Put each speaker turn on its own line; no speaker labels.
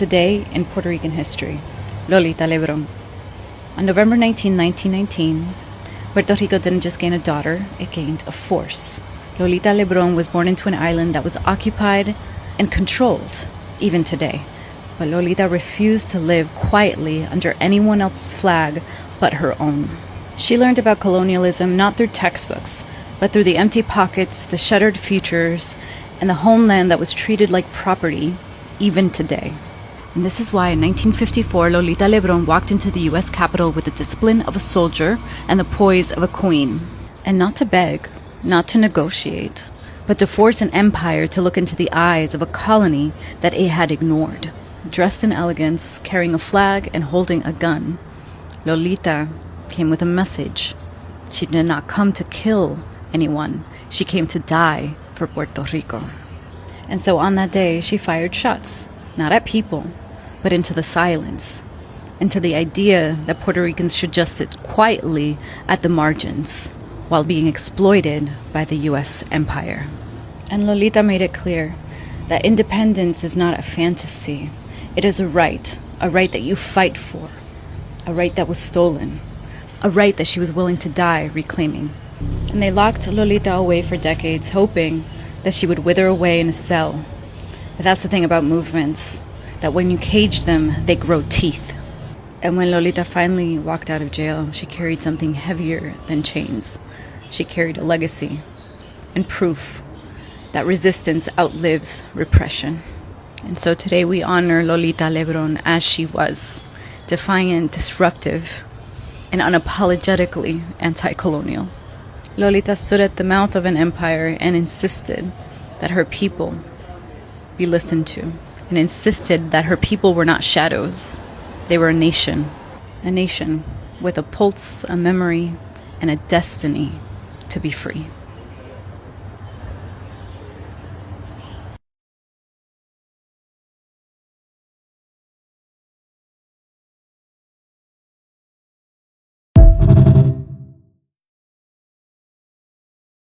Today in Puerto Rican history, Lolita Lebron. On November 19, 1919, Puerto Rico didn't just gain a daughter, it gained a force. Lolita Lebron was born into an island that was occupied and controlled, even today. But Lolita refused to live quietly under anyone else's flag but her own. She learned about colonialism not through textbooks, but through the empty pockets, the shuttered futures, and the homeland that was treated like property, even today. And this is why in 1954, Lolita Lebron walked into the U.S. Capitol with the discipline of a soldier and the poise of a queen. And not to beg, not to negotiate, but to force an empire to look into the eyes of a colony that it had ignored. Dressed in elegance, carrying a flag and holding a gun, Lolita came with a message. She did not come to kill anyone. She came to die for Puerto Rico. And so on that day, she fired shots, not at people, but into the silence, into the idea that Puerto Ricans should just sit quietly at the margins while being exploited by the U.S. empire. And Lolita made it clear that independence is not a fantasy. It is a right that you fight for, a right that was stolen, a right that she was willing to die reclaiming. And they locked Lolita away for decades, hoping that she would wither away in a cell. But that's the thing about movements, that when you cage them, they grow teeth. And when Lolita finally walked out of jail, she carried something heavier than chains. She carried a legacy and proof that resistance outlives repression. And so today we honor Lolita Lebron as she was, defiant, disruptive, and unapologetically anti-colonial. Lolita stood at the mouth of an empire and insisted that her people be listened to, and insisted that her people were not shadows. They were a nation with a pulse, a memory, and a destiny to be free.